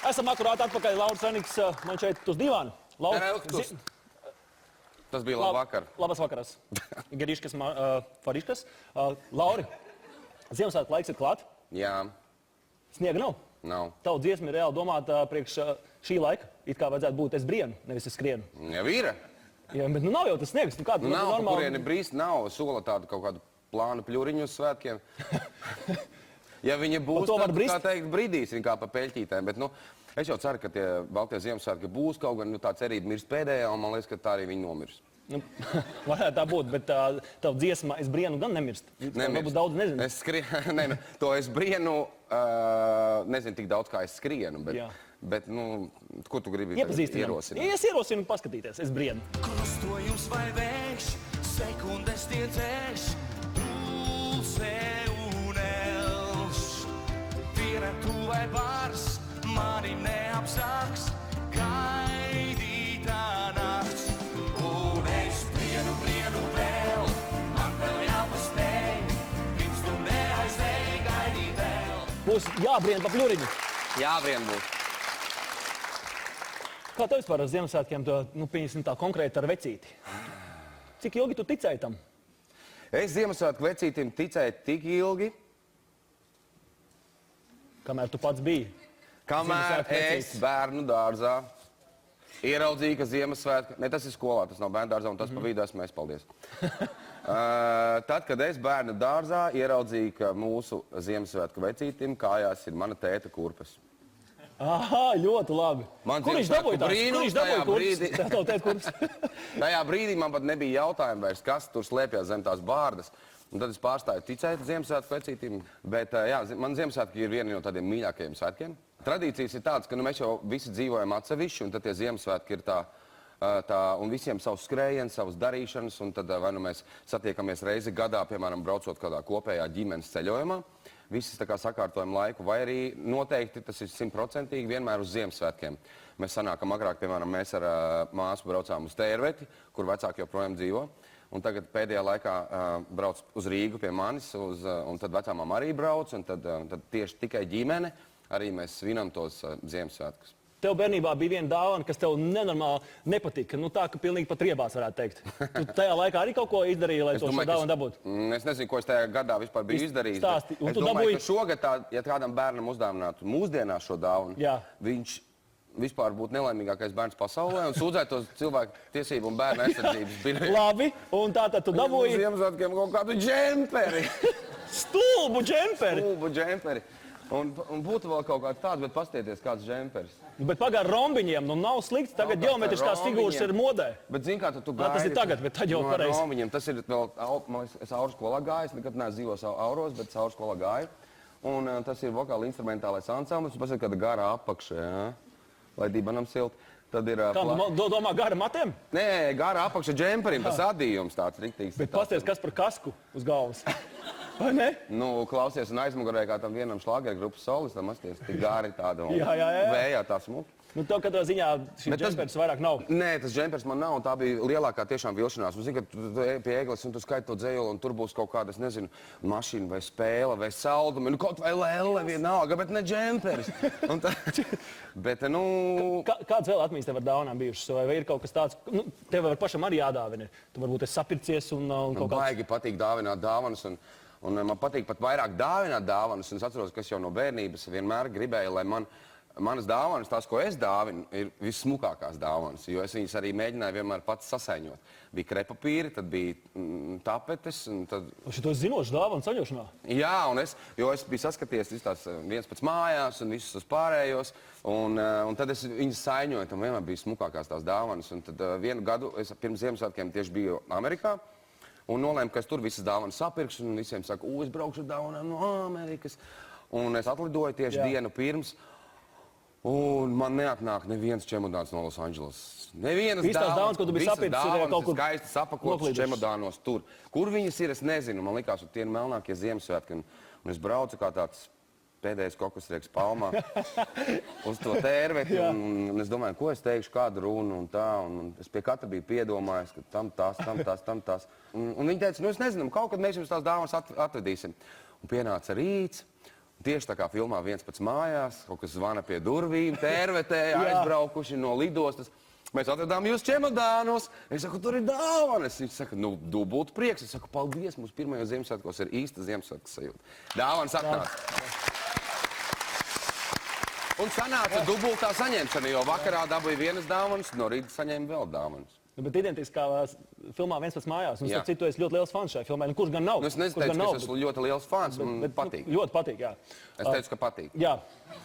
Esam akurāt atpakaļ. Lauris Eniks man šeit uz divānu. Tas bija labvakar. Labas vakaras. Geriškas, Fariškas. Lauri, Ziemassvētku laiks ir klāt? Jā. Sniega nav? Nav. Tavu dziesmu ir reāli domāta priekš šī laika. It kā vajadzētu būt es brienu, nevis es skrienu. Jau ir. Jā, bet nu nav jau tas sniegs. Nu, kādu, Nav, normāli... kurieni brīst, nav. Sola tādu kaut kādu plānu pļuriņu uz svētkiem. Ja viņa būs, tad, kā teikt, brīdīs viņa kā pa peļķītēm. Bet, nu, es jau ceru, ka tie Baltie Ziemassvētki būs kaut gan, nu, tā cerība mirst pēdējā, un man liekas, ka tā arī viņa nomirs. Nu, varētu tā būt, bet tavu dziesma es brienu gan nemirst. Varbūt daudz nezinu. Es skrienu, ne, to es brienu, nezinu tik daudz, kā es skrienu, bet nu, ko tu gribi ierosināt? Ja es ierosinu paskatīties, es brienu. Krustojums vai vējš, sekundes tiedzēš, pulse un elš. Vienatu vai bars, mani neapsāks, gaidītā nakts. Un es brienu vēl, man vēl jāpaspēj, pirms tu neaizēj gaidīt vēl. Būs jābrien pa pļuriņu. Jābrien būs. Kā tev vispār ar Ziemassvētkiem, nu, pieņemsim tā konkrēti ar vecīti? Cik ilgi tu ticēji tam? Es Ziemassvētku vecītim ticēju tik ilgi, kamēr tu pats biji. Kamēr es bērnu dārzā ieraudzīju, ka Ziemassvētku... Ne, tas ir skolā, tas nav bērnu dārzā, un tas pa vidu esmu es, paldies. Tad, kad es bērnu dārzā ieraudzīju, ka mūsu Ziemassvētku vecītim kājās ir mana tēta kurpes. Aha, ļoti labi. Kur viņš dabūja tās? Kur viņš dabūja kurpes? Tajā brīdī man pat nebija jautājumu vairs, kas tur slēpjas zem tās bārdas. Un tad es pārstāju ticēt Ziemassvētku vecītim. Bet, jā, man Ziemassvētki ir viena no tādiem mīļākajiem svētkiem. Tradīcijas ir tādas, ka nu, mēs jau visi dzīvojam atsevišķi, un tad tie Ziemassvētki ir tā, un visiem savus skrējiens, savus darīšanas, un tad vai nu mēs satiekamies reizi gadā, piemēram, braucot kādā kopējā ģimenes ceļojumā. Visi tā kā sakārtojam laiku, vai arī noteikti tas ir 100% vienmēr uz Ziemassvētkiem. Mēs sanākam agrāk, piemēram, mēs ar māsu braucām uz Tērveti, kur vecāki joprojām dzīvo. Un tagad pēdējā laikā brauc uz Rīgu pie manis, un tad vecāmām arī brauc, un tad tieši tikai ģimene arī mēs svinam tos Ziemassvētkus. Tev bērnībā bija viena dāvana, kas tev nenormāli nepatika. Nu tā, ka pilnīgi pat riebās varētu teikt. Tu tajā laikā arī kaut ko izdarīji, lai to dāvanu dabūtu? Es nezinu, ko es tajā gadā vispār biju izdarījis. Es domāju, ka šogad, ja kādam bērnam uzdāvinātu mūsdienās šo dāvanu, viņš vispār būtu nelaimīgākais bērns pasaulē un sūdzētos cilvēku tiesību un bērnu aizsardzības birojā. Labi, un tātad tu dabūji... Uz Ziemassvētkiem kaut kādu džemperi. Stulbu džemperi. Stulbu džemperi. Un būtu vēl kaut kāds tāds, bet pastieties kāds džemperis. Bet pagār rombiņiem, nu nav slikts, tagad ģeometriskās figūras ir modē. Bet zini kā, tu gaidi... Tas ir tagad, bet tad jau pareizi. No rombiņiem, tas ir vēl, es aurskolā gāju, nekad neesmu dzīvos auros, bet aurskolā gāju. Un tas ir vokāli instrumentālais ansamblis, un pēc kāda gara apakša, jā, lai dibanam silt. Tad ir... Kā, tu domā gara matiem? Nē, gara apakša džemperim, tas adījums tāds riktīgs. Bet pasties, kas par kasku uz galvas? Vai ne? Nu, klausies un aizmugurē, kā tam vienam šlāgeru grupas solistam, asties, tik gāri tāda un vējā tā smuki. Nu, tev katrā ziņā šī džempers vairāk nav. Nē, tas džempers man nav, un tā bija lielākā tiešām vilšanās. Zini, ka tu ej pie Egles un tu skaiti to dzejoli, un tur būs kaut kāda, es nezinu, mašīna vai spēle vai saldumi, nu kaut vai lelle vienalga, bet ne džempers. Bet, nu... Kāds vēl atmiņas tev ar dāvanām bijušas? Vai ir kaut kas tāds, nu, tev var pašam arī jādāvina? Tu varbūt esi sapircies un kaut kāds... Baigi patīk dāvināt dāvanas, un man patīk pat vairāk dāvināt dāvanas, un es atceros, ka es jau no bērnības vienmēr gribēju, lai manas dāvanas, tās, ko es dāvinu, ir vissmukākās dāvanas, jo es viņas arī mēģināju vienmēr pats sasaiņot. Bija krepapīri, tad bija tapetes, un tad... Šito zinošu dāvanu saņošanā? Jā, jo es biju saskaties viens pēc mājās un visus tos pārējos, un tad es viņas saiņoju, tam vienmēr bija smukākās tās dāvanas, un tad vienu gadu es pirms Ziemassvētkiem tieši biju Amerikā, un nolēmu, ka es tur visas dāvanas sapirkšu, un visiem saku, es braukšu ar dāvanām no Amerikas, un es atlidoju tieši dienu pirms, un man neatnāk neviens čemodāns no Los Angeles. Nevienas dāvanas, ko tu biji sapircis, ir kaut kur skaisti sapakotas čemodānos tur. Kur viņas ir, es nezinu. Man likās, ka tie ir melnākie Ziemassvētki. Un es braucu kā tāds pēdējais kokosrieks palmā uz to Tērveti. Un es domāju, ko es teikšu, kādu runu un tā. Un es pie katra biju piedomājis, ka tam tas. Un viņi teica, nu es nezinu, kaut kad mēs jums tās dāvanas atvedīsim. Un pienāca rīts. tieši tā kā filmā viens pats mājās, kaut kas zvana pie durvīm, tērvetē, aizbraukuši no lidostas. Mēs atradām jūs čemodānos. Es saku, tur ir dāvanas. Viņš saka, nu, dubult prieks. Es saku, paldies, mums pirmajos Ziemassvētkos ir īsta Ziemassvētku sajūta. Dāvanas atnāca. Un sanāca dubultā saņemšana, jo vakarā dabūja vienas dāvanas, no rīta saņēma vēl dāvanas. Bet identiskā filmā viens pats mājās. Un, starp citu, es ļoti liels fans šai filmai. Nu, kurš gan nav? Nu, es neteicu, ka es esmu ļoti liels fans. Man patīk. Ļoti patīk, jā. Es teicu, ka patīk. Jā.